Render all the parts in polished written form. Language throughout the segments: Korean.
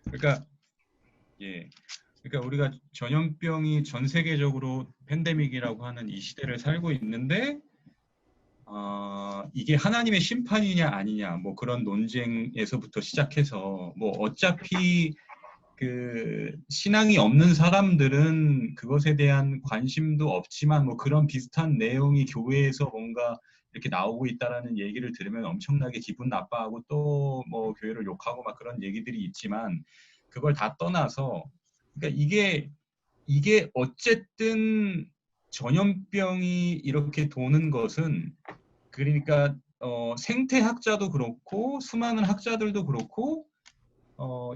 그러니까 예, 그러니까 우리가 전염병이 전 세계적으로 팬데믹이라고 하는 이 시대를 살고 있는데 이게 하나님의 심판이냐 아니냐 뭐 그런 논쟁에서부터 시작해서 뭐 어차피 그 신앙이 없는 사람들은 그것에 대한 관심도 없지만 뭐 그런 비슷한 내용이 교회에서 뭔가 이렇게 나오고 있다라는 얘기를 들으면 엄청나게 기분 나빠하고 또 뭐 교회를 욕하고 막 그런 얘기들이 있지만 그걸 다 떠나서 그러니까 이게 어쨌든 전염병이 이렇게 도는 것은 그러니까 생태학자도 그렇고 수많은 학자들도 그렇고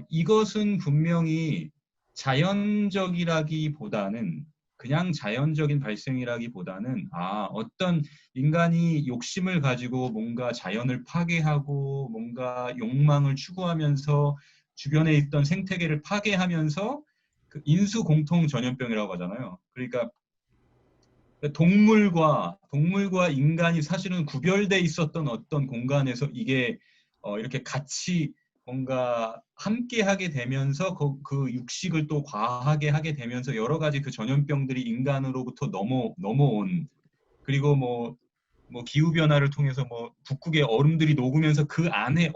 이것은 분명히 자연적이라기보다는 그냥 자연적인 발생이라기보다는 어떤 인간이 욕심을 가지고 뭔가 자연을 파괴하고 뭔가 욕망을 추구하면서 주변에 있던 생태계를 파괴하면서 그 인수 공통 전염병이라고 하잖아요. 그러니까 동물과 인간이 사실은 구별돼 있었던 어떤 공간에서 이게 이렇게 같이 뭔가 함께 하게 되면서 그 육식을 또 과하게 하게 되면서 여러 가지 그 전염병들이 인간으로부터 넘어온 그리고 뭐 기후 변화를 통해서 뭐 북극의 얼음들이 녹으면서 그 안에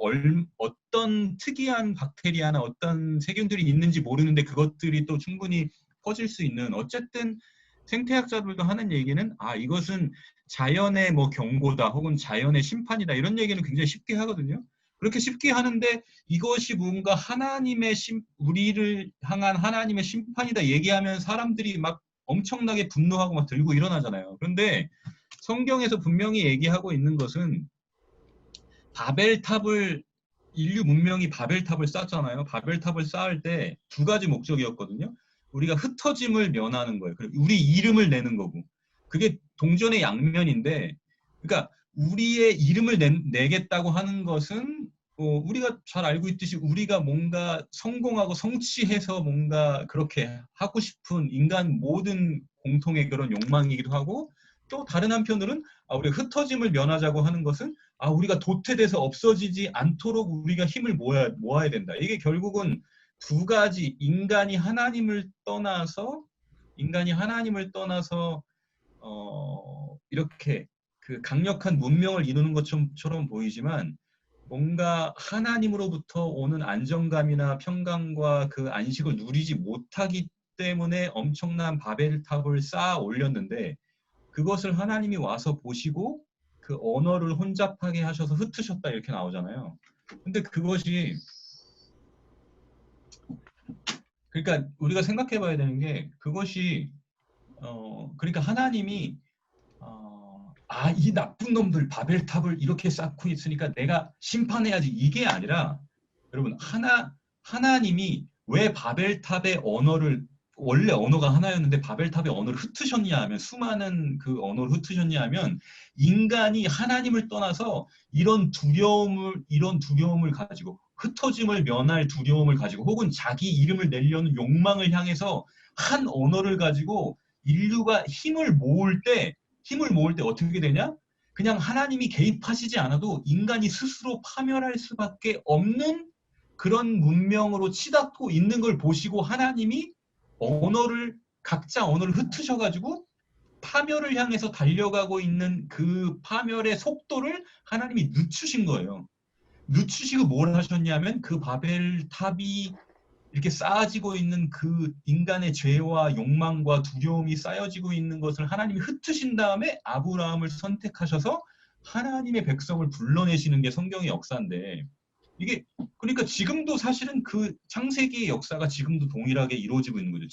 어떤 특이한 박테리아나 어떤 세균들이 있는지 모르는데 그것들이 또 충분히 퍼질 수 있는 어쨌든 생태학자들도 하는 얘기는 이것은 자연의 뭐 경고다 혹은 자연의 심판이다 이런 얘기는 굉장히 쉽게 하거든요. 그렇게 쉽게 하는데 이것이 뭔가 우리를 향한 하나님의 심판이다 얘기하면 사람들이 막 엄청나게 분노하고 막 들고 일어나잖아요. 그런데 성경에서 분명히 얘기하고 있는 것은 바벨탑을 인류 문명이 바벨탑을 쌓잖아요. 바벨탑을 쌓을 때 두 가지 목적이었거든요. 우리가 흩어짐을 면하는 거예요. 그리고 우리 이름을 내는 거고. 그게 동전의 양면인데, 그러니까 우리의 이름을 내겠다고 하는 것은 우리가 잘 알고 있듯이 우리가 뭔가 성공하고 성취해서 뭔가 그렇게 하고 싶은 인간 모든 공통의 그런 욕망이기도 하고 또 다른 한편으로는 우리가 흩어짐을 면하자고 하는 것은 우리가 도태돼서 없어지지 않도록 우리가 힘을 모아야 된다. 이게 결국은 두 가지 인간이 하나님을 떠나서 이렇게 그 강력한 문명을 이루는 것처럼 보이지만 뭔가 하나님으로부터 오는 안정감이나 평강과 그 안식을 누리지 못하기 때문에 엄청난 바벨탑을 쌓아 올렸는데 그것을 하나님이 와서 보시고 그 언어를 혼잡하게 하셔서 흩으셨다 이렇게 나오잖아요. 근데 그것이 그러니까 우리가 생각해 봐야 되는 게 그것이 그러니까 하나님이 이 나쁜 놈들 바벨탑을 이렇게 쌓고 있으니까 내가 심판해야지 이게 아니라 여러분 하나님이 왜 바벨탑의 언어를 원래 언어가 하나였는데 바벨탑의 언어를 흩으셨냐 하면 수많은 그 언어를 흩으셨냐 하면 인간이 하나님을 떠나서 이런 두려움을 가지고 흩어짐을 면할 두려움을 가지고 혹은 자기 이름을 내려는 욕망을 향해서 한 언어를 가지고 인류가 힘을 모을 때 어떻게 되냐? 그냥 하나님이 개입하시지 않아도 인간이 스스로 파멸할 수밖에 없는 그런 문명으로 치닫고 있는 걸 보시고 하나님이 각자 언어를 흩으셔가지고 파멸을 향해서 달려가고 있는 그 파멸의 속도를 하나님이 늦추신 거예요. 늦추시고 뭘 하셨냐면 그 바벨탑이 이렇게 쌓아지고 있는 그 인간의 죄와 욕망과 두려움이 쌓여지고 있는 것을 하나님이 흩으신 다음에 아브라함을 선택하셔서 하나님의 백성을 불러내시는 게 성경의 역사인데 이게 그러니까 지금도 사실은 그 창세기의 역사가 지금도 동일하게 이루어지고 있는 거죠.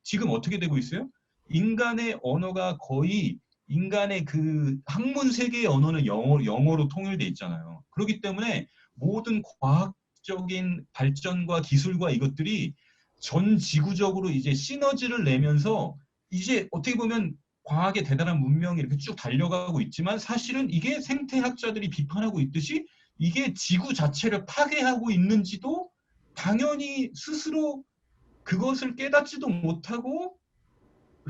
지금 어떻게 되고 있어요? 인간의 언어가 거의 인간의 그 학문 세계의 언어는 영어로 통일돼 있잖아요. 그렇기 때문에 모든 과학적인 발전과 기술과 이것들이 전 지구적으로 이제 시너지를 내면서 이제 어떻게 보면 과학의 대단한 문명이 이렇게 쭉 달려가고 있지만 사실은 이게 생태학자들이 비판하고 있듯이 이게 지구 자체를 파괴하고 있는지도 당연히 스스로 그것을 깨닫지도 못하고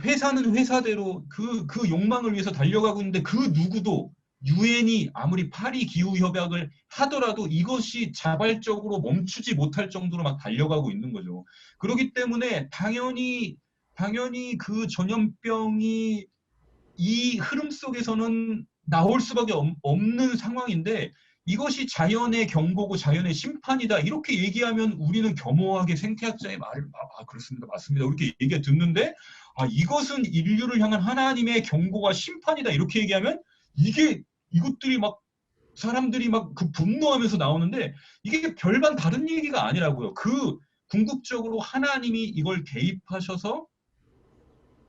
회사는 회사대로 그 욕망을 위해서 달려가고 있는데 그 누구도 유엔이 아무리 파리 기후 협약을 하더라도 이것이 자발적으로 멈추지 못할 정도로 막 달려가고 있는 거죠. 그렇기 때문에 당연히 그 전염병이 이 흐름 속에서는 나올 수밖에 없는 상황인데, 이것이 자연의 경고고 자연의 심판이다 이렇게 얘기하면 우리는 겸허하게 생태학자의 말을 그렇습니다, 맞습니다 이렇게 얘기가 듣는데, 이것은 인류를 향한 하나님의 경고와 심판이다 이렇게 얘기하면 이것들이 막 사람들이 막 그 분노하면서 나오는데, 이게 별반 다른 얘기가 아니라고요. 그 궁극적으로 하나님이 이걸 개입하셔서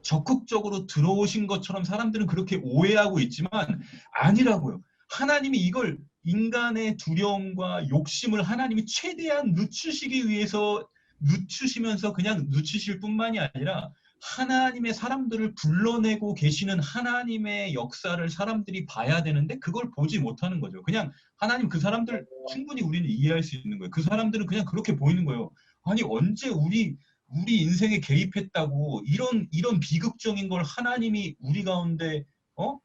적극적으로 들어오신 것처럼 사람들은 그렇게 오해하고 있지만 아니라고요. 하나님이 이걸 인간의 두려움과 욕심을 하나님이 최대한 늦추시기 위해서 늦추시면서 그냥 늦추실 뿐만이 아니라 하나님의 사람들을 불러내고 계시는 하나님의 역사를 사람들이 봐야 되는데 그걸 보지 못하는 거죠. 그냥 하나님 그 사람들 충분히 우리는 이해할 수 있는 거예요. 그 사람들은 그냥 그렇게 보이는 거예요. 아니 언제 우리 인생에 개입했다고 이런 비극적인 걸 하나님이 우리 가운데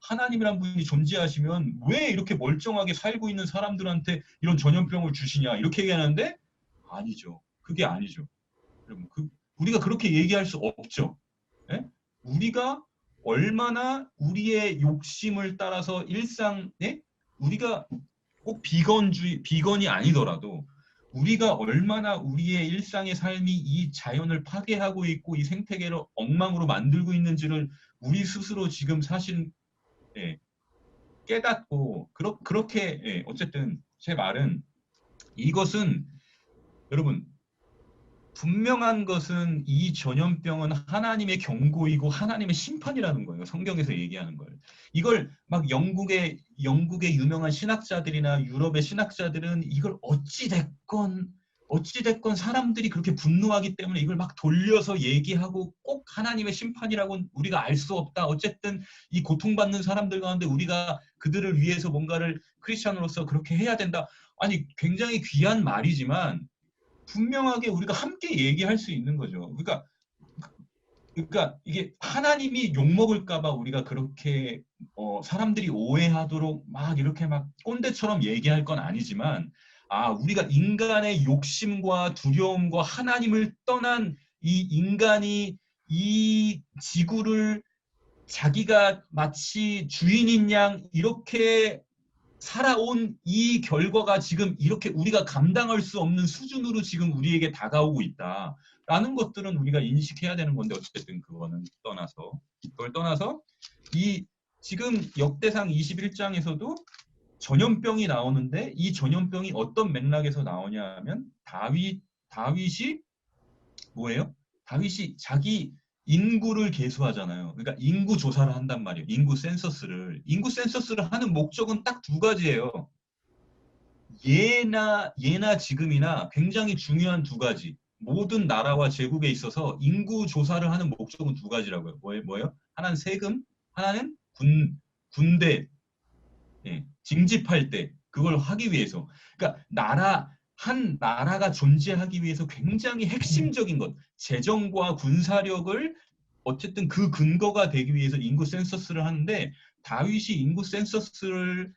하나님이란 분이 존재하시면 왜 이렇게 멀쩡하게 살고 있는 사람들한테 이런 전염병을 주시냐 이렇게 얘기하는데 아니죠. 그게 아니죠. 여러분 우리가 그렇게 얘기할 수 없죠. 예? 우리가 얼마나 우리의 욕심을 따라서 우리가 꼭 비건이 아니더라도 우리가 얼마나 우리의 일상의 삶이 이 자연을 파괴하고 있고 이 생태계를 엉망으로 만들고 있는지를 우리 스스로 지금 사실 깨닫고 그렇게 어쨌든 제 말은 이것은 여러분 분명한 것은 이 전염병은 하나님의 경고이고 하나님의 심판이라는 거예요. 성경에서 얘기하는 걸. 이걸 막 영국의 유명한 신학자들이나 유럽의 신학자들은 이걸 어찌됐건 사람들이 그렇게 분노하기 때문에 이걸 막 돌려서 얘기하고 꼭 하나님의 심판이라고는 우리가 알 수 없다. 어쨌든 이 고통받는 사람들 가운데 우리가 그들을 위해서 뭔가를 크리스천으로서 그렇게 해야 된다. 아니 굉장히 귀한 말이지만 분명하게 우리가 함께 얘기할 수 있는 거죠. 그러니까 이게 하나님이 욕먹을까봐 우리가 그렇게 사람들이 오해하도록 막 이렇게 막 꼰대처럼 얘기할 건 아니지만 우리가 인간의 욕심과 두려움과 하나님을 떠난 이 인간이 이 지구를 자기가 마치 주인인 양 이렇게 살아온 이 결과가 지금 이렇게 우리가 감당할 수 없는 수준으로 지금 우리에게 다가오고 있다라는 것들은 우리가 인식해야 되는 건데 어쨌든 그걸 떠나서 이 지금 역대상 21장에서도 전염병이 나오는데 이 전염병이 어떤 맥락에서 나오냐 하면 다윗이 뭐예요? 다윗이 자기 인구를 계수하잖아요. 그러니까 인구 조사를 한단 말이에요. 인구 센서스를 하는 목적은 딱 두 가지예요. 예나 지금이나 굉장히 중요한 두 가지. 모든 나라와 제국에 있어서 인구 조사를 하는 목적은 두 가지라고요. 뭐예요? 하나는 세금, 하나는 군대, 징집할 때 그걸 하기 위해서. 그러니까 한 나라가 존재하기 위해서 굉장히 핵심적인 것, 재정과 군사력을 어쨌든 그 근거가 되기 위해서 인구 센서스를 하는데 다윗이 인구 센서스를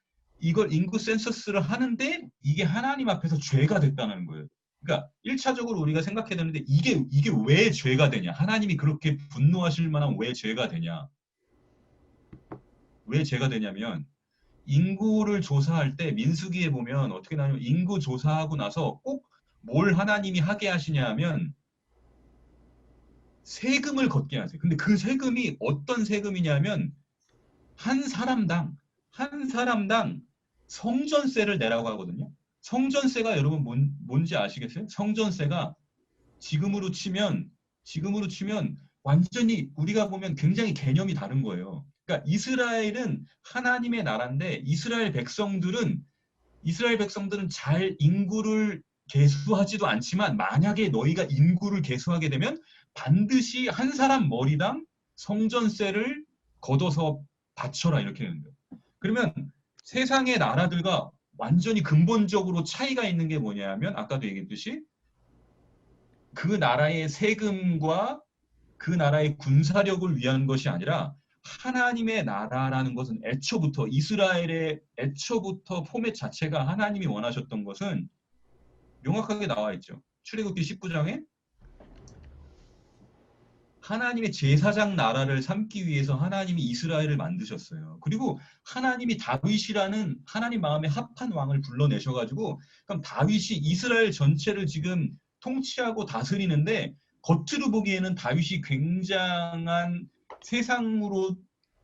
하는데 이게 하나님 앞에서 죄가 됐다는 거예요. 그러니까 1차적으로 우리가 생각해야 되는데 이게 왜 죄가 되냐? 하나님이 그렇게 분노하실 만한 왜 죄가 되냐? 왜 죄가 되냐면 인구를 조사할 때 민수기에 보면 어떻게 나냐면 인구 조사하고 나서 꼭 뭘 하나님이 하게 하시냐 하면 세금을 걷게 하세요. 근데 그 세금이 어떤 세금이냐면 한 사람당 성전세를 내라고 하거든요. 성전세가 여러분 뭔지 아시겠어요? 성전세가 지금으로 치면 완전히 우리가 보면 굉장히 개념이 다른 거예요. 그러니까 이스라엘은 하나님의 나라인데 이스라엘 백성들은 잘 인구를 계수하지도 않지만 만약에 너희가 인구를 계수하게 되면 반드시 한 사람 머리당 성전세를 걷어서 바쳐라 이렇게 되는 거예요. 그러면 세상의 나라들과 완전히 근본적으로 차이가 있는 게 뭐냐면 아까도 얘기했듯이 그 나라의 세금과 그 나라의 군사력을 위한 것이 아니라 하나님의 나라라는 것은 애초부터 이스라엘의 애초부터 포맷 자체가 하나님이 원하셨던 것은 명확하게 나와 있죠. 출애굽기 19장에 하나님의 제사장 나라를 삼기 위해서 하나님이 이스라엘을 만드셨어요. 그리고 하나님이 다윗이라는 하나님 마음에 합한 왕을 불러내셔가지고 그럼 다윗이 이스라엘 전체를 지금 통치하고 다스리는데 겉으로 보기에는 다윗이 굉장한 세상으로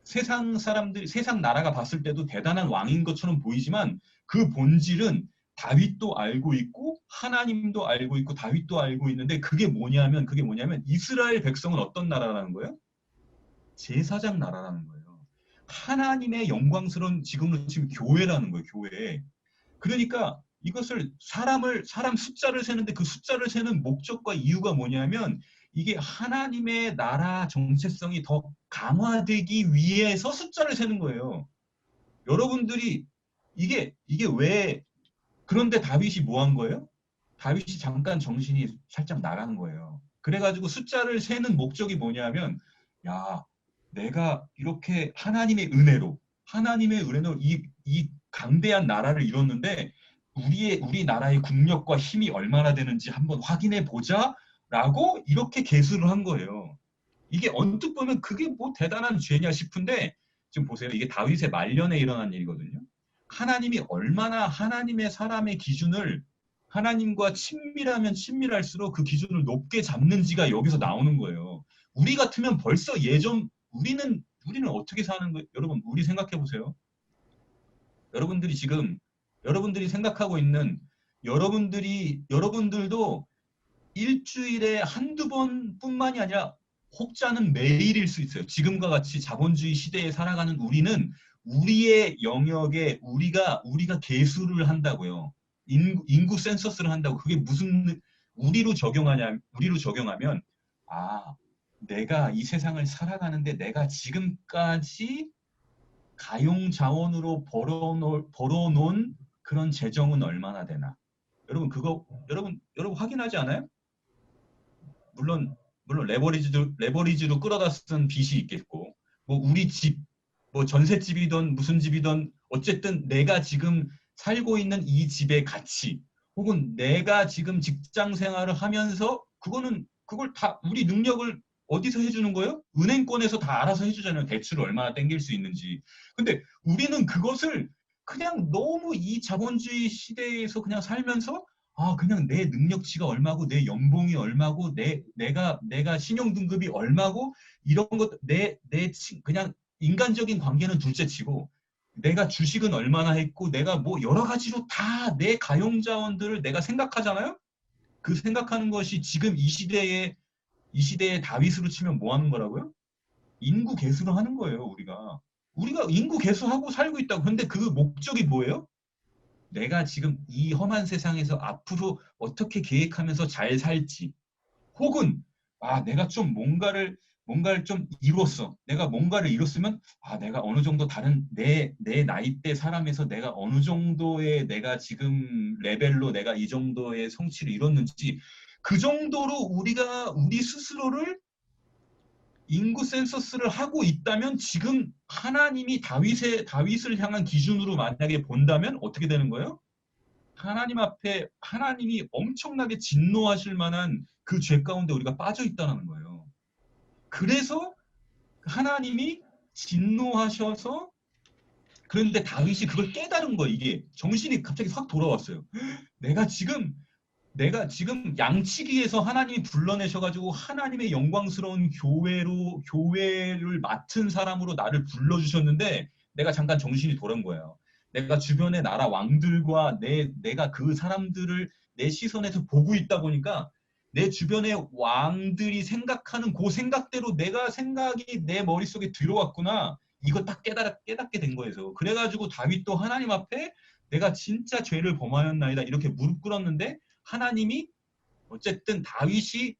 세상 사람들이 세상 나라가 봤을 때도 대단한 왕인 것처럼 보이지만 그 본질은 다윗도 알고 있고 하나님도 알고 있고 다윗도 알고 있는데 그게 뭐냐면 이스라엘 백성은 어떤 나라라는 거예요? 제사장 나라라는 거예요. 하나님의 영광스러운 지금 교회라는 거예요. 교회. 그러니까 이것을 사람 숫자를 세는데 그 숫자를 세는 목적과 이유가 뭐냐면 이게 하나님의 나라 정체성이 더 강화되기 위해서 숫자를 세는 거예요. 여러분들이 이게 왜 그런데 다윗이 뭐 한 거예요? 다윗이 잠깐 정신이 살짝 나간 거예요. 그래가지고 숫자를 세는 목적이 뭐냐면, 야, 내가 이렇게 하나님의 은혜로 이 강대한 나라를 이뤘는데, 우리 나라의 국력과 힘이 얼마나 되는지 한번 확인해 보자라고 이렇게 계수를 한 거예요. 이게 언뜻 보면 그게 뭐 대단한 죄냐 싶은데, 지금 보세요. 이게 다윗의 말년에 일어난 일이거든요. 하나님이 얼마나 하나님의 사람의 기준을 하나님과 친밀하면 친밀할수록 그 기준을 높게 잡는지가 여기서 나오는 거예요. 우리 같으면 벌써 우리는 어떻게 사는 거예요? 여러분, 우리 생각해 보세요. 여러분들이 지금 여러분들이 생각하고 있는 여러분들도 일주일에 한두 번뿐만이 아니라 혹자는 매일일 수 있어요. 지금과 같이 자본주의 시대에 살아가는 우리는 우리의 영역에 우리가 계수를 한다고요. 인구 센서스를 한다고. 그게 무슨 우리로 적용하면 아, 내가 이 세상을 살아가는데 내가 지금까지 가용 자원으로 벌어놓은 그런 재정은 얼마나 되나? 여러분 확인하지 않아요? 물론 레버리지로 끌어다 쓴 빚이 있겠고, 뭐 우리 집, 뭐 전셋집이든 무슨 집이든 어쨌든 내가 지금 살고 있는 이 집의 가치, 혹은 내가 지금 직장 생활을 하면서 그걸 다 우리 능력을 어디서 해주는 거예요? 은행권에서 다 알아서 해주잖아요. 대출을 얼마나 땡길 수 있는지. 근데 우리는 그것을 그냥 너무 이 자본주의 시대에서 그냥 살면서 그냥 내 능력치가 얼마고 내 연봉이 얼마고 내가 신용 등급이 얼마고 이런 것 그냥 인간적인 관계는 둘째치고 내가 주식은 얼마나 했고 내가 뭐 여러 가지로 다 내 가용 자원들을 내가 생각하잖아요. 그 생각하는 것이 지금 이 시대의 다윗으로 치면 뭐 하는 거라고요? 인구 개수를 하는 거예요, 우리가 인구 개수하고 살고 있다고. 그런데 그 목적이 뭐예요? 내가 지금 이 험한 세상에서 앞으로 어떻게 계획하면서 잘 살지, 혹은 내가 좀 뭔가를 좀 이뤘어. 내가 뭔가를 이뤘으면 내가 어느 정도 다른 내 나이대 사람에서 내가 어느 정도의 내가 지금 레벨로 내가 이 정도의 성취를 이뤘는지 그 정도로 우리 스스로를 인구 센서스를 하고 있다면 지금 하나님이 다윗을 향한 기준으로 만약에 본다면 어떻게 되는 거예요? 하나님 앞에 하나님이 엄청나게 진노하실 만한 그 죄 가운데 우리가 빠져 있다는 거예요. 그래서 하나님이 진노하셔서 그런데 다윗이 그걸 깨달은 거예요. 이게 정신이 갑자기 확 돌아왔어요. 내가 지금 양치기에서 하나님이 불러내셔가지고 하나님의 영광스러운 교회를 맡은 사람으로 나를 불러주셨는데 내가 잠깐 정신이 돌아온 거예요. 내가 주변의 나라 왕들과 내가 그 사람들을 내 시선에서 보고 있다 보니까 내 주변의 왕들이 생각하는 그 생각대로 내가 생각이 내 머릿속에 들어왔구나. 이거 딱 깨닫게 된 거예요. 그래가지고 다윗도 하나님 앞에 내가 진짜 죄를 범하였나이다 이렇게 무릎 꿇었는데 하나님이 어쨌든 다윗이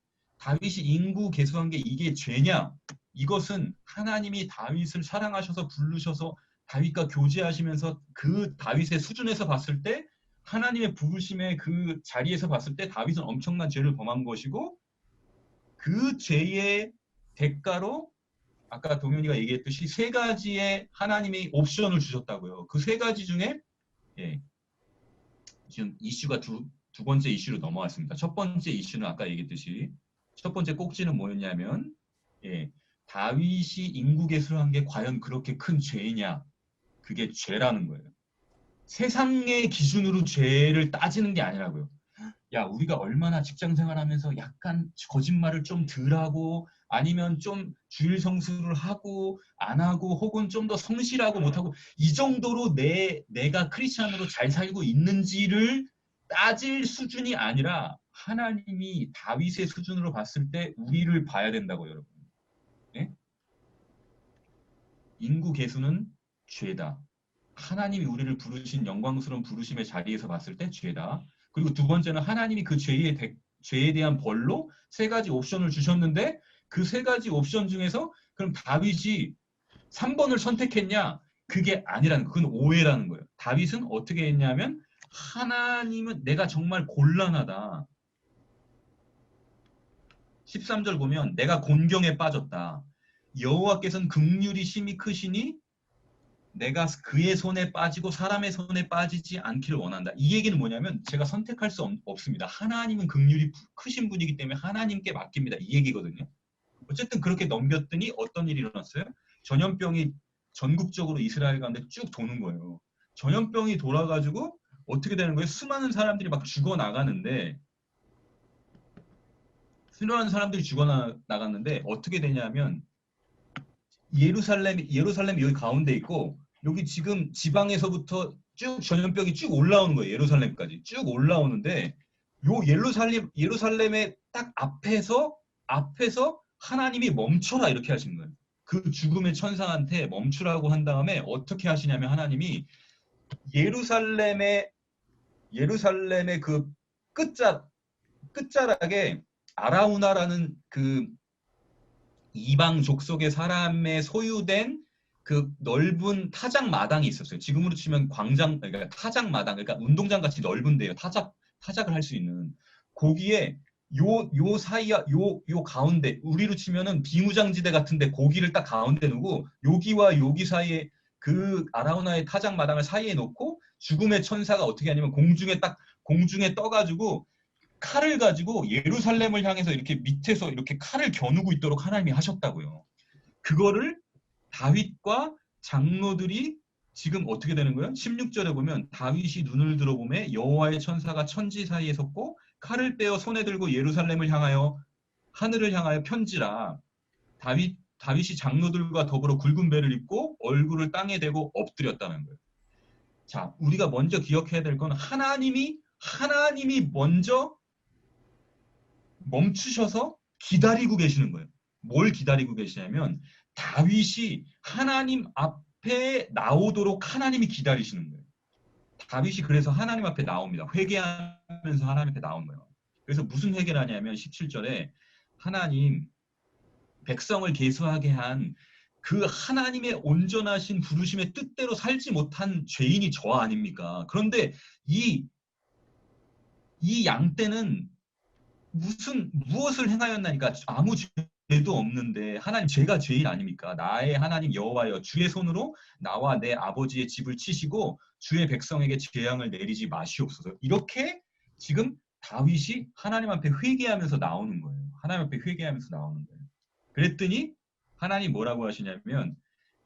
인구 계수한 게 이게 죄냐? 이것은 하나님이 다윗을 사랑하셔서 부르셔서 다윗과 교제하시면서 그 다윗의 수준에서 봤을 때 하나님의 부르심의 그 자리에서 봤을 때 다윗은 엄청난 죄를 범한 것이고 그 죄의 대가로 아까 동현이가 얘기했듯이 세 가지의 하나님이 옵션을 주셨다고요. 그 세 가지 중에 예, 지금 이슈가 두 번째 이슈로 넘어왔습니다. 첫 번째 이슈는 아까 얘기했듯이 첫 번째 꼭지는 뭐였냐면 예, 다윗이 인국예술을 한 게 과연 그렇게 큰 죄이냐? 그게 죄라는 거예요. 세상의 기준으로 죄를 따지는 게 아니라고요. 야, 우리가 얼마나 직장 생활하면서 약간 거짓말을 좀 덜하고 아니면 좀 주일 성수를 하고 안 하고 혹은 좀 더 성실하고 못하고 이 정도로 내가 크리스찬으로 잘 살고 있는지를 따질 수준이 아니라 하나님이 다윗의 수준으로 봤을 때 우리를 봐야 된다고 여러분. 예? 인구 계수는 죄다. 하나님이 우리를 부르신 영광스러운 부르심의 자리에서 봤을 때 죄다. 그리고 두 번째는 하나님이 그 죄에 대한 벌로 세 가지 옵션을 주셨는데 그 세 가지 옵션 중에서 그럼 다윗이 3번을 선택했냐? 그게 아니라는 거. 그건 오해라는 거예요. 다윗은 어떻게 했냐면 하나님은 내가 정말 곤란하다. 13절 보면 내가 곤경에 빠졌다. 여호와께서는 긍휼이 심히 크시니 내가 그의 손에 빠지고 사람의 손에 빠지지 않기를 원한다. 이 얘기는 뭐냐면 제가 선택할 수 없습니다. 하나님은 긍휼이 크신 분이기 때문에 하나님께 맡깁니다. 이 얘기거든요. 어쨌든 그렇게 넘겼더니 어떤 일이 일어났어요? 전염병이 전국적으로 이스라엘 가운데 쭉 도는 거예요. 전염병이 돌아가지고 어떻게 되는 거예요? 수많은 사람들이 막 죽어나가는데 수많은 사람들이 죽어나갔는데 어떻게 되냐면 예루살렘이 여기 가운데 있고 여기 지금 지방에서부터 쭉 전염병이 쭉 올라오는 거예요. 예루살렘까지 쭉 올라오는데 요 예루살렘의 딱 앞에서 하나님이 멈춰라 이렇게 하신 거예요. 그 죽음의 천사한테 멈추라고 한 다음에 어떻게 하시냐면 하나님이 예루살렘의 그 끝자락에 아라우나라는 그 이방 족속의 사람의 소유된 그 넓은 타작 마당이 있었어요. 지금으로 치면 광장, 그러니까 타작 마당, 그러니까 운동장 같이 넓은데요. 타작을 할 수 있는. 거기에 요 사이, 요 가운데, 우리로 치면은 비무장지대 같은데 고기를 딱 가운데 두고 여기와 여기 사이에 그 아라우나의 타작 마당을 사이에 놓고 죽음의 천사가 어떻게 하냐면 공중에 떠가지고 칼을 가지고 예루살렘을 향해서 이렇게 밑에서 이렇게 칼을 겨누고 있도록 하나님이 하셨다고요. 그거를 다윗과 장로들이 지금 어떻게 되는 거예요? 16절에 보면 다윗이 눈을 들어보매 여호와의 천사가 천지 사이에 섰고 칼을 빼어 손에 들고 예루살렘을 향하여 하늘을 향하여 편지라. 다윗이 장로들과 더불어 굵은 배를 입고 얼굴을 땅에 대고 엎드렸다는 거예요. 자, 우리가 먼저 기억해야 될 건 하나님이 먼저 멈추셔서 기다리고 계시는 거예요. 뭘 기다리고 계시냐면 다윗이 하나님 앞에 나오도록 하나님이 기다리시는 거예요. 다윗이 그래서 하나님 앞에 나옵니다. 회개하면서 하나님 앞에 나온 거예요. 그래서 무슨 회개를 하냐면 17절에 하나님 백성을 계수하게 한 그 하나님의 온전하신 부르심의 뜻대로 살지 못한 죄인이 저 아닙니까? 그런데 이 양떼는 무엇을 행하였나니까 아무 죄도 없는데 하나님 제가 죄인 아닙니까? 나의 하나님 여호와여 주의 손으로 나와 내 아버지의 집을 치시고 주의 백성에게 재앙을 내리지 마시옵소서. 이렇게 지금 다윗이 하나님 앞에 회개하면서 나오는 거예요. 하나님 앞에 회개하면서 나오는 거예요. 그랬더니 하나님 뭐라고 하시냐면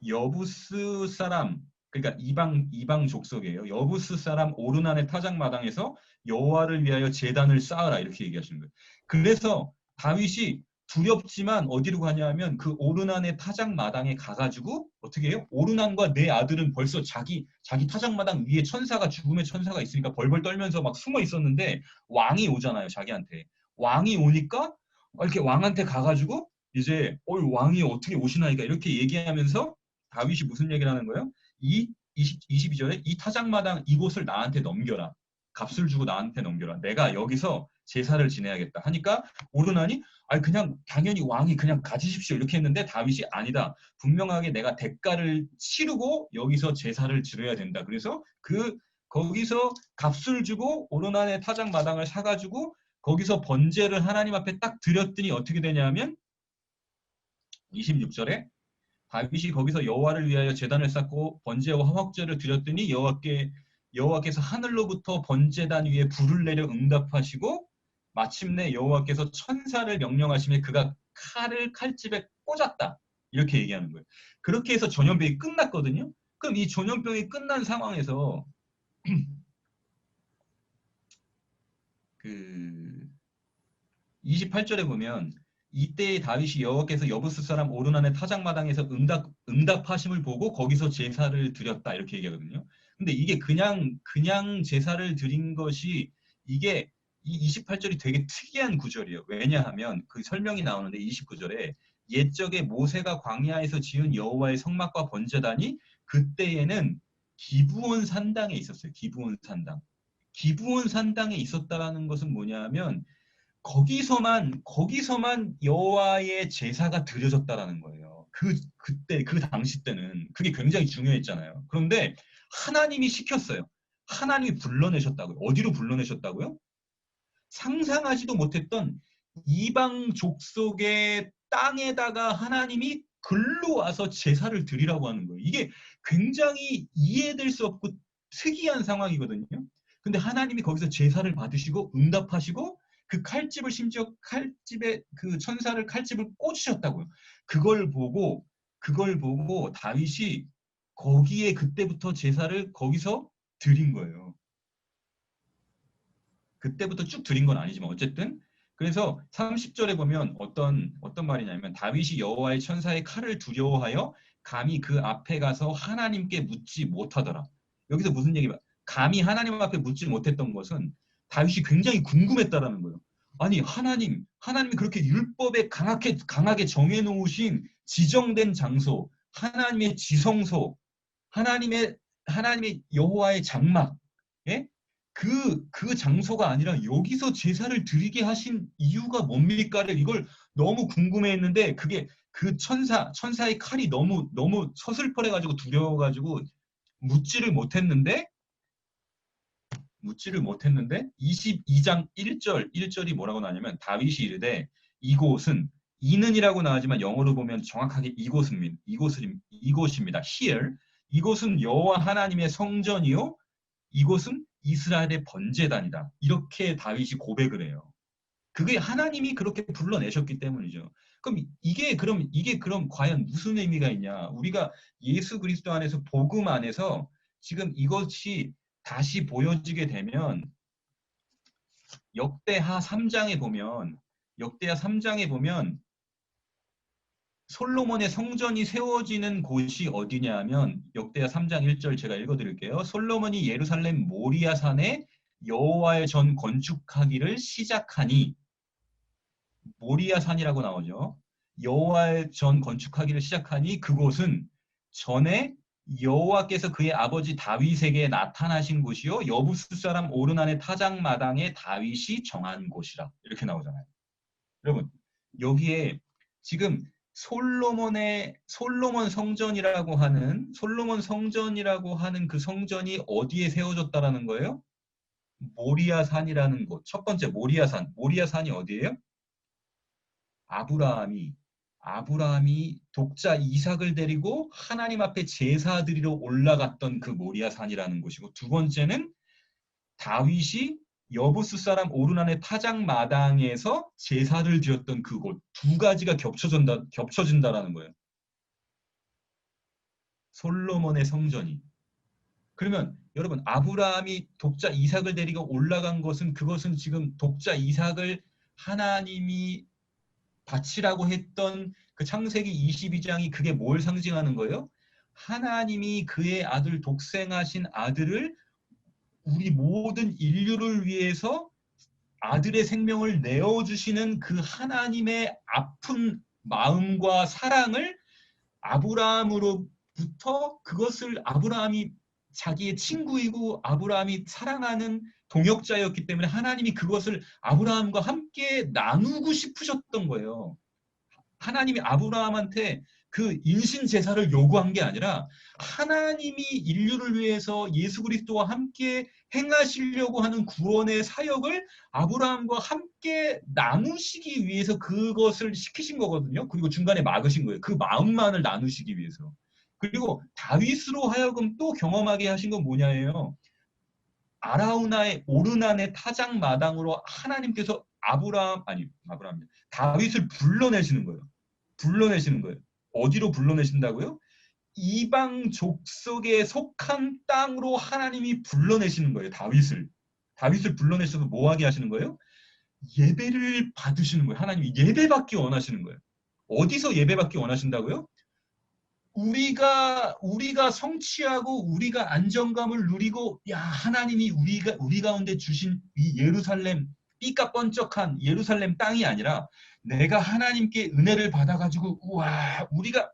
여부스 사람 그러니까 이방 족속이에요. 여부스 사람 오르난의 타작마당에서 여호와를 위하여 제단을 쌓으라 이렇게 얘기하시는 거예요. 그래서 다윗이 두렵지만 어디로 가냐면 그 오르난의 타작마당에 가가지고 어떻게 해요? 오르난과 내 아들은 벌써 자기 타작마당 위에 죽음의 천사가 있으니까 벌벌 떨면서 막 숨어 있었는데 왕이 오잖아요. 자기한테. 왕이 오니까 이렇게 왕한테 가가지고 이제 왕이 어떻게 오시나이까 이렇게 얘기하면서 다윗이 무슨 얘기를 하는 거예요? 22절에 이 타작마당 이곳을 나한테 넘겨라. 값을 주고 나한테 넘겨라. 내가 여기서 제사를 지내야겠다 하니까 오르나니 그냥 당연히 왕이 그냥 가지십시오 이렇게 했는데 다윗이 아니다. 분명하게 내가 대가를 치르고 여기서 제사를 지내야 된다. 그래서 거기서 값을 주고 오르난의 타작마당을 사가지고 거기서 번제를 하나님 앞에 딱 드렸더니 어떻게 되냐면 26절에 다윗이 거기서 여호와를 위하여 제단을 쌓고 번제와 화목제를 드렸더니 여호와께서 하늘로부터 번제단 위에 불을 내려 응답하시고 마침내 여호와께서 천사를 명령하시며 그가 칼을 칼집에 꽂았다. 이렇게 얘기하는 거예요. 그렇게 해서 전염병이 끝났거든요. 그럼 이 전염병이 끝난 상황에서 그 28절에 보면 이때에 다윗이 여호와께서 여부스 사람 오르난의 타작마당에서 응답하심을 보고 거기서 제사를 드렸다 이렇게 얘기하거든요. 근데 이게 그냥 제사를 드린 것이 이게 이 28절이 되게 특이한 구절이에요. 왜냐하면 그 설명이 나오는데 29절에 옛적에 모세가 광야에서 지은 여호와의 성막과 번제단이 그때에는 기브온 산당에 있었어요. 기브온 산당. 기브온 산당에 있었다라는 것은 뭐냐면 거기서만 여호와의 제사가 드려졌다라는 거예요. 그때 그 당시 때는 그게 굉장히 중요했잖아요. 그런데 하나님이 시켰어요. 하나님이 불러내셨다고요. 어디로 불러내셨다고요? 상상하지도 못했던 이방 족속의 땅에다가 하나님이 글로 와서 제사를 드리라고 하는 거예요. 이게 굉장히 이해될 수 없고 특이한 상황이거든요. 근데 하나님이 거기서 제사를 받으시고 응답하시고 그 칼집을 심지어 칼집에 그 천사를 칼집을 꽂으셨다고요. 그걸 보고 다윗이 거기에 그때부터 제사를 거기서 드린 거예요. 그때부터 쭉 드린 건 아니지만 어쨌든 그래서 30절에 보면 어떤 말이냐면 다윗이 여호와의 천사의 칼을 두려워하여 감히 그 앞에 가서 하나님께 묻지 못하더라. 여기서 무슨 얘기가 감히 하나님 앞에 묻지 못했던 것은 다윗이 굉장히 궁금했다라는 거예요. 아니 하나님이 그렇게 율법에 강하게 정해놓으신 지정된 장소, 하나님의 지성소, 하나님의 여호와의 장막, 예? 그 장소가 아니라 여기서 제사를 드리게 하신 이유가 뭡니까를 이걸 너무 궁금해했는데 그게 그 천사의 칼이 너무 서슬퍼래가지고 두려워가지고 묻지를 못했는데 22장 1절이 뭐라고 나냐면 다윗이 이르되 이곳은 이는이라고 나오지만 영어로 보면 정확하게 이곳입니다. Here 이곳은 여호와 하나님의 성전이요 이곳은 이스라엘의 번제단이다. 이렇게 다윗이 고백을 해요. 그게 하나님이 그렇게 불러내셨기 때문이죠. 그럼 이게 그럼 과연 무슨 의미가 있냐? 우리가 예수 그리스도 안에서 복음 안에서 지금 이것이 다시 보여지게 되면 역대하 3장에 보면 솔로몬의 성전이 세워지는 곳이 어디냐 하면 역대하 3장 1절 제가 읽어드릴게요. 솔로몬이 예루살렘 모리아산에 여호와의 전 건축하기를 시작하니 모리아산이라고 나오죠. 여호와의 전 건축하기를 시작하니 그곳은 전에 여호와께서 그의 아버지 다윗에게 나타나신 곳이요 여부스 사람 오르난의 타작마당에 다윗이 정한 곳이라 이렇게 나오잖아요. 여러분 여기에 지금 솔로몬 성전이라고 하는 그 성전이 어디에 세워졌다라는 거예요? 모리아산이라는 곳. 첫 번째 모리아산이 어디예요? 아브라함이 독자 이삭을 데리고 하나님 앞에 제사 드리러 올라갔던 그 모리아산이라는 곳이고 두 번째는 다윗이 여부스 사람 오르난의 타작마당에서 제사를 드렸던 그곳 두 가지가 겹쳐진다라는 거예요. 솔로몬의 성전이. 그러면 여러분 아브라함이 독자 이삭을 데리고 올라간 그것은 지금 독자 이삭을 하나님이 바치라고 했던 그 창세기 22장이 그게 뭘 상징하는 거예요? 하나님이 그의 아들 독생하신 아들을 우리 모든 인류를 위해서 아들의 생명을 내어주시는 그 하나님의 아픈 마음과 사랑을 아브라함으로부터 그것을 아브라함이 자기의 친구이고 아브라함이 사랑하는 동역자였기 때문에 하나님이 그것을 아브라함과 함께 나누고 싶으셨던 거예요. 하나님이 아브라함한테 그 인신 제사를 요구한 게 아니라 하나님이 인류를 위해서 예수 그리스도와 함께 행하시려고 하는 구원의 사역을 아브라함과 함께 나누시기 위해서 그것을 시키신 거거든요. 그리고 중간에 막으신 거예요. 그 마음만을 나누시기 위해서. 그리고 다윗으로 하여금 또 경험하게 하신 건 뭐냐예요. 아라우나의 오르난의 타작마당으로 하나님께서 다윗을 불러내시는 거예요. 불러내시는 거예요. 어디로 불러내신다고요? 이방 족속에 속한 땅으로 하나님이 불러내시는 거예요. 다윗을 불러내셔서 뭐 하게 하시는 거예요? 예배를 받으시는 거예요. 하나님이 예배받기 원하시는 거예요. 어디서 예배받기 원하신다고요? 우리가 성취하고 우리가 안정감을 누리고, 야, 하나님이 우리 가운데 주신 이 예루살렘, 삐까뻔쩍한 예루살렘 땅이 아니라 내가 하나님께 은혜를 받아가지고, 우와, 우리가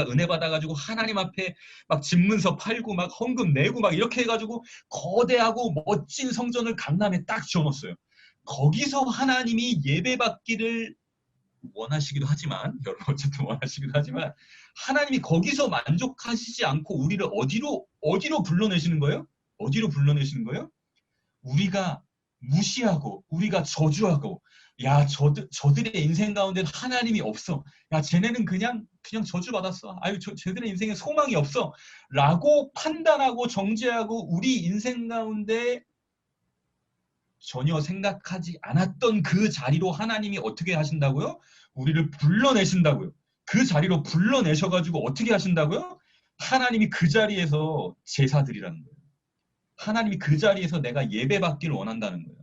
은혜 받아가지고 하나님 앞에 막 집문서 팔고 막 헌금 내고 막 이렇게 해가지고 거대하고 멋진 성전을 강남에 딱 지어놓았어요. 거기서 하나님이 예배받기를 원하시기도 하지만, 여러분 어쨌든 원하시기도 하지만, 하나님이 거기서 만족하시지 않고 우리를 어디로 불러내시는 거예요? 어디로 불러내시는 거예요? 우리가 무시하고 우리가 저주하고, 야, 저들의 인생 가운데 하나님이 없어. 야, 쟤네는 그냥 저주받았어. 아유, 쟤들의 인생에 소망이 없어. 라고 판단하고 정죄하고 우리 인생 가운데 전혀 생각하지 않았던 그 자리로 하나님이 어떻게 하신다고요? 우리를 불러내신다고요. 그 자리로 불러내셔가지고 어떻게 하신다고요? 하나님이 그 자리에서 제사 드리라는 거예요. 하나님이 그 자리에서 내가 예배받기를 원한다는 거예요.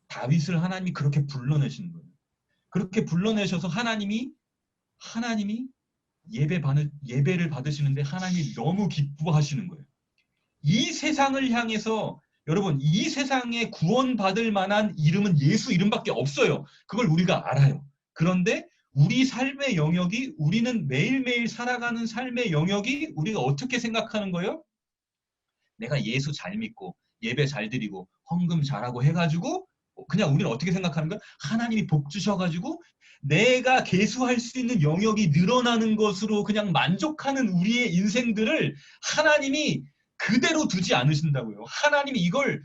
다윗을 하나님이 그렇게 불러내시는 거예요. 그렇게 불러내셔서 하나님이 예배를 받으시는데 하나님이 너무 기뻐하시는 거예요. 이 세상을 향해서, 여러분, 이 세상에 구원받을 만한 이름은 예수 이름밖에 없어요. 그걸 우리가 알아요. 그런데 우리 삶의 영역이, 우리는 매일매일 살아가는 삶의 영역이 우리가 어떻게 생각하는 거예요? 내가 예수 잘 믿고 예배 잘 드리고 헌금 잘하고 해가지고 그냥 우리는 어떻게 생각하는 거야? 하나님이 복 주셔가지고 내가 계수할 수 있는 영역이 늘어나는 것으로 그냥 만족하는 우리의 인생들을 하나님이 그대로 두지 않으신다고요. 하나님이 이걸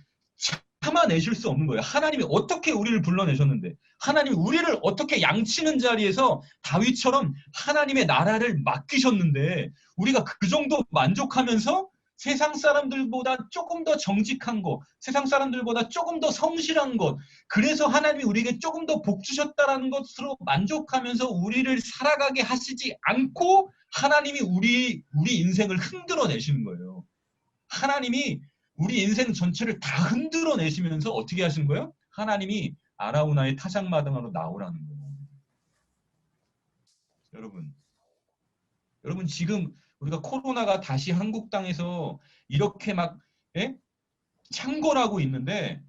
참아내실 수 없는 거예요. 하나님이 어떻게 우리를 불러내셨는데, 하나님이 우리를 어떻게 양치는 자리에서 다윗처럼 하나님의 나라를 맡기셨는데, 우리가 그 정도 만족하면서 세상 사람들보다 조금 더 정직한 것, 세상 사람들보다 조금 더 성실한 것, 그래서 하나님이 우리에게 조금 더 복 주셨다라는 것으로 만족하면서 우리를 살아가게 하시지 않고 하나님이 우리 인생을 흔들어 내시는 거예요. 하나님이 우리 인생 전체를 다 흔들어 내시면서 어떻게 하시는 거예요? 하나님이 아라우나의 타작마당으로 나오라는 거예요. 여러분 지금 우리가 코로나가 다시 한국 땅에서 이렇게 막 창궐하고 있는데,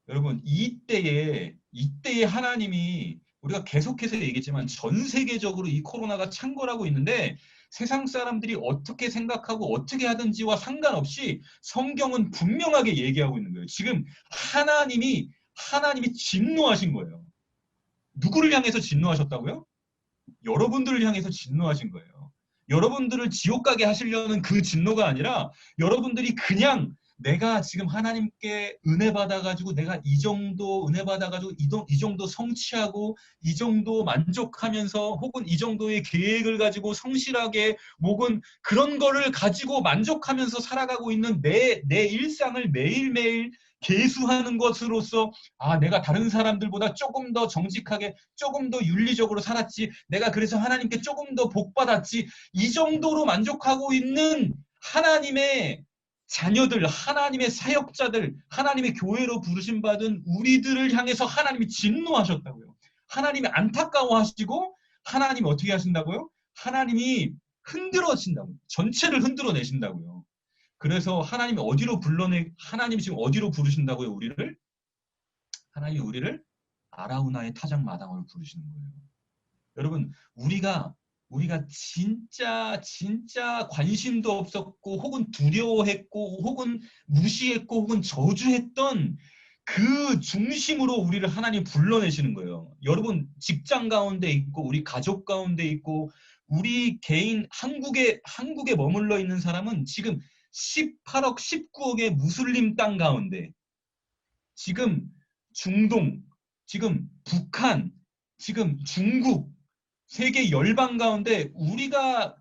여러분 이때에 하나님이, 우리가 계속해서 얘기했지만 전 세계적으로 이 코로나가 창궐하고 있는데 세상 사람들이 어떻게 생각하고 어떻게 하든지와 상관없이 성경은 분명하게 얘기하고 있는 거예요. 지금 하나님이 진노하신 거예요. 누구를 향해서 진노하셨다고요? 여러분들을 향해서 진노하신 거예요. 여러분들을 지옥 가게 하시려는 그 진노가 아니라, 여러분들이 그냥 내가 지금 하나님께 은혜 받아가지고 내가 이 정도 은혜 받아가지고 이 정도 성취하고 이 정도 만족하면서, 혹은 이 정도의 계획을 가지고 성실하게, 혹은 그런 거를 가지고 만족하면서 살아가고 있는 내 일상을 매일매일 계수하는 것으로서, 아, 내가 다른 사람들보다 조금 더 정직하게, 조금 더 윤리적으로 살았지, 내가 그래서 하나님께 조금 더 복 받았지, 이 정도로 만족하고 있는 하나님의 자녀들, 하나님의 사역자들, 하나님의 교회로 부르심 받은 우리들을 향해서 하나님이 진노하셨다고요. 하나님이 안타까워하시고, 하나님이 어떻게 하신다고요? 하나님이 흔들어진다고요. 전체를 흔들어내신다고요. 그래서 하나님이 지금 어디로 부르신다고요, 우리를? 하나님이 우리를 아라우나의 타작마당으로 부르시는 거예요. 여러분, 우리가 진짜 관심도 없었고, 혹은 두려워했고, 혹은 무시했고, 혹은 저주했던 그 중심으로 우리를 하나님 불러내시는 거예요. 여러분, 직장 가운데 있고, 우리 가족 가운데 있고, 우리 개인 한국에 머물러 있는 사람은 지금 18억, 19억의 무슬림 땅 가운데 지금 중동, 지금 북한, 지금 중국 세계 열방 가운데 우리가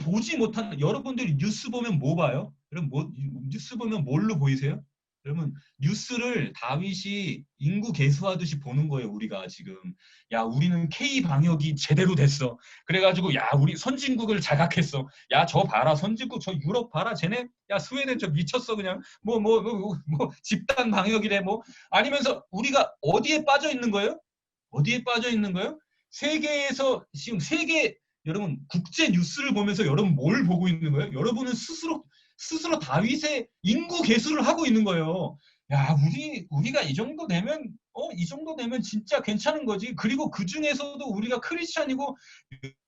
보지 못한 여러분들이 뉴스 보면 뭐 봐요? 여러분 뉴스 보면 뭘로 보이세요? 여러분 뉴스를 다윗이 인구 계수하듯이 보는 거예요. 우리가 지금 야 우리는 K 방역이 제대로 됐어. 그래가지고 야 우리 선진국을 자각했어. 야 저 봐라 선진국 저 유럽 봐라 쟤네 야 스웨덴 저 미쳤어 그냥 뭐 집단 방역이래 뭐 아니면서 우리가 어디에 빠져 있는 거예요? 어디에 빠져 있는 거예요? 세계에서 지금 여러분 국제 뉴스를 보면서 여러분 뭘 보고 있는 거예요? 여러분은 스스로 다윗의 인구 계수를 하고 있는 거예요. 야, 우리가 이 정도 되면 진짜 괜찮은 거지. 그리고 그 중에서도 우리가 크리스찬이고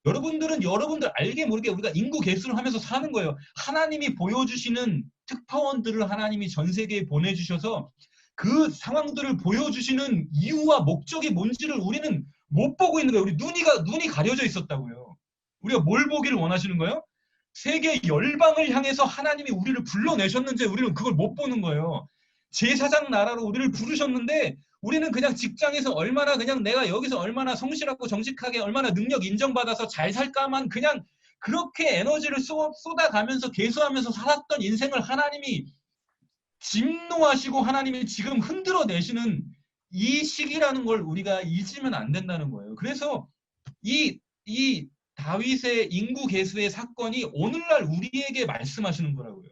여러분들 알게 모르게 우리가 인구 계수를 하면서 사는 거예요. 하나님이 보여주시는 특파원들을 하나님이 전 세계에 보내주셔서 그 상황들을 보여주시는 이유와 목적이 뭔지를 우리는 못 보고 있는 거예요. 우리 눈이 가려져 있었다고요. 우리가 뭘 보기를 원하시는 거예요? 세계 열방을 향해서 하나님이 우리를 불러내셨는지 우리는 그걸 못 보는 거예요. 제사장 나라로 우리를 부르셨는데 우리는 그냥 직장에서 얼마나 그냥 내가 여기서 얼마나 성실하고 정직하게 얼마나 능력 인정받아서 잘 살까만 그냥 그렇게 에너지를 쏟아가면서 계수하면서 살았던 인생을 하나님이 진노하시고 하나님이 지금 흔들어내시는 이 시기라는 걸 우리가 잊으면 안 된다는 거예요. 그래서 이 다윗의 인구 계수의 사건이 오늘날 우리에게 말씀하시는 거라고요.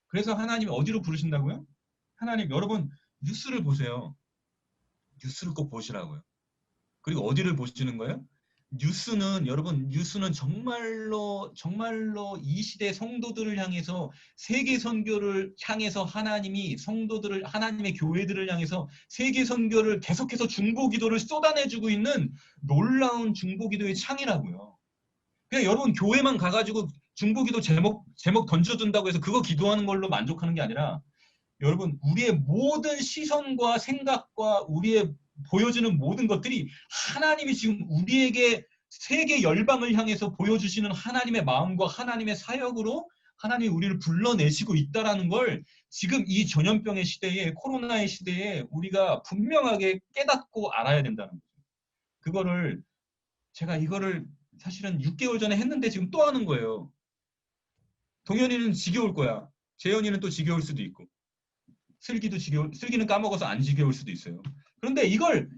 그래서 하나님이 어디로 부르신다고요? 하나님 여러분 뉴스를 보세요. 뉴스를 꼭 보시라고요. 그리고 어디를 보시는 거예요? 뉴스는 정말로 이 시대 성도들을 향해서 세계 선교를 향해서 하나님의 교회들을 향해서 세계 선교를 계속해서 중보기도를 쏟아내주고 있는 놀라운 중보기도의 창이라고요. 그냥 여러분 교회만 가가지고 중보기도 제목 던져준다고 해서 그거 기도하는 걸로 만족하는 게 아니라 여러분 우리의 모든 시선과 생각과 우리의 보여지는 모든 것들이 하나님이 지금 우리에게 세계 열방을 향해서 보여주시는 하나님의 마음과 하나님의 사역으로 하나님이 우리를 불러내시고 있다는 걸 지금 이 전염병의 시대에 코로나의 시대에 우리가 분명하게 깨닫고 알아야 된다는 거죠. 제가 이거를 사실은 6개월 전에 했는데 지금 또 하는 거예요. 동현이는 지겨울 거야. 재현이는 또 지겨울 수도 있고. 슬기는 까먹어서 안 지겨울 수도 있어요. 그런데 이걸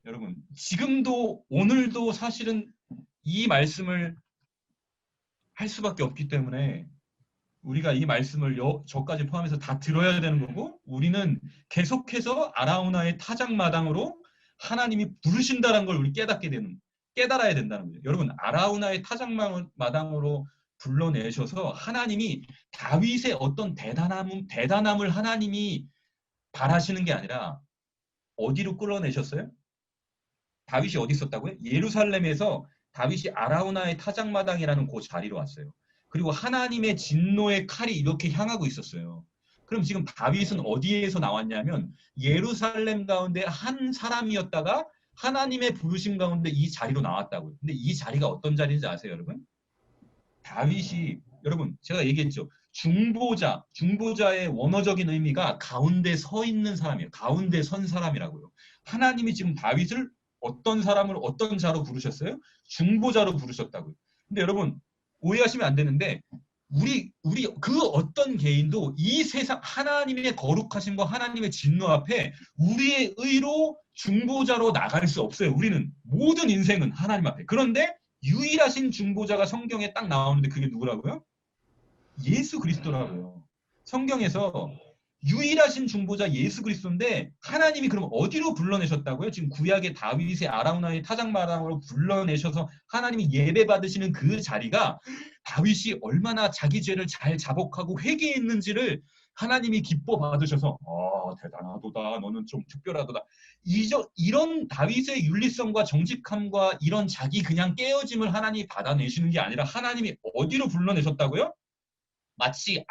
여러분 지금도 오늘도 사실은 이 말씀을 할 수밖에 없기 때문에 우리가 이 말씀을 저까지 포함해서 다 들어야 되는 거고 우리는 계속해서 아라우나의 타작마당으로 하나님이 부르신다는 걸 우리 깨달아야 된다는 거예요. 여러분 아라우나의 타작마당으로 불러내셔서 하나님이 다윗의 어떤 대단함을 하나님이 바라시는 게 아니라 어디로 끌어내셨어요? 다윗이 어디 있었다고요? 예루살렘에서 다윗이 아라우나의 타작마당이라는 그 자리로 왔어요. 그리고 하나님의 진노의 칼이 이렇게 향하고 있었어요. 그럼 지금 다윗은 어디에서 나왔냐면 예루살렘 가운데 한 사람이었다가 하나님의 부르심 가운데 이 자리로 나왔다고요. 근데 이 자리가 어떤 자리인지 아세요, 여러분? 다윗이 여러분 제가 얘기했죠. 중보자의 원어적인 의미가 가운데 서 있는 사람이에요. 가운데 선 사람이라고요. 하나님이 지금 다윗을 어떤 사람을 어떤 자로 부르셨어요? 중보자로 부르셨다고요. 근데 여러분 오해하시면 안 되는데 우리 그 어떤 개인도 이 세상 하나님의 거룩하심과 하나님의 진노 앞에 우리의 의로 중보자로 나갈 수 없어요. 우리는 모든 인생은 하나님 앞에. 그런데 유일하신 중보자가 성경에 딱 나오는데 그게 누구라고요? 예수 그리스도라고요. 성경에서 유일하신 중보자 예수 그리스도인데 하나님이 그럼 어디로 불러내셨다고요? 지금 구약의 다윗의 아라우나의 타작마당으로 불러내셔서 하나님이 예배 받으시는 그 자리가 다윗이 얼마나 자기 죄를 잘 자복하고 회개했는지를 하나님이 기뻐 받으셔서 대단하도다 너는 좀 특별하도다 이런 다윗의 윤리성과 정직함과 이런 자기 그냥 깨어짐을 하나님이 받아내시는 게 아니라 하나님이 어디로 불러내셨다고요? 마치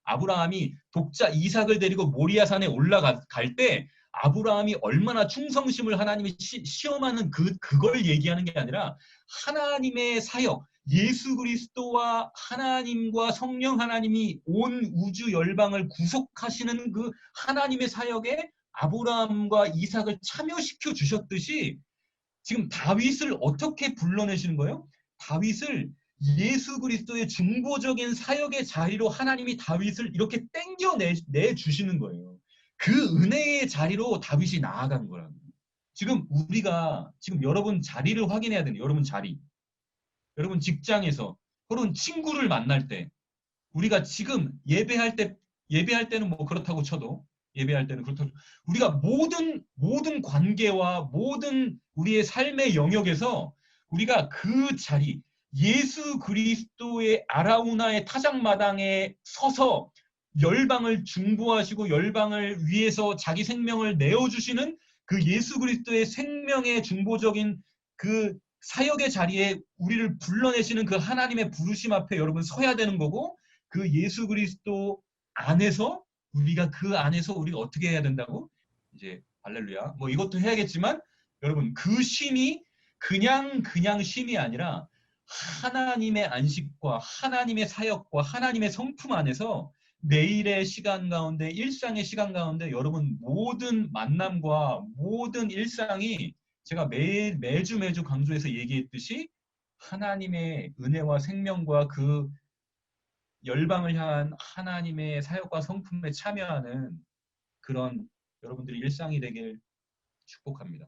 아브라함이 독자 이삭을 데리고 모리아산에 올라갈 때 아브라함이 얼마나 충성심을 하나님이 시험하는 그걸 얘기하는 게 아니라 하나님의 사역, 예수 그리스도와 하나님과 성령 하나님이 온 우주 열방을 구속하시는 그 하나님의 사역에 아브라함과 이삭을 참여시켜 주셨듯이 지금 다윗을 어떻게 불러내시는 거예요? 다윗을 예수 그리스도의 중보적인 사역의 자리로 하나님이 다윗을 이렇게 땡겨내 주시는 거예요. 그 은혜의 자리로 다윗이 나아간 거라고. 지금 우리가 지금 여러분 자리를 확인해야 되는 여러분 자리. 여러분 직장에서 여러분 친구를 만날 때 우리가 지금 예배할 때는 뭐 그렇다고 쳐도 예배할 때는 그렇다고 우리가 모든 관계와 모든 우리의 삶의 영역에서 우리가 그 자리 예수 그리스도의 아라우나의 타작마당에 서서 열방을 중보하시고 열방을 위해서 자기 생명을 내어주시는 그 예수 그리스도의 생명의 중보적인 그 사역의 자리에 우리를 불러내시는 그 하나님의 부르심 앞에 여러분 서야 되는 거고 그 예수 그리스도 안에서 우리가 그 안에서 우리가 어떻게 해야 된다고? 이제 할렐루야. 뭐 이것도 해야겠지만 여러분 그 쉼이 그냥 쉼이 아니라 하나님의 안식과 하나님의 사역과 하나님의 성품 안에서 매일의 시간 가운데 일상의 시간 가운데 여러분 모든 만남과 모든 일상이 제가 매주 강조해서 얘기했듯이 하나님의 은혜와 생명과 그 열방을 향한 하나님의 사역과 성품에 참여하는 그런 여러분들의 일상이 되길 축복합니다.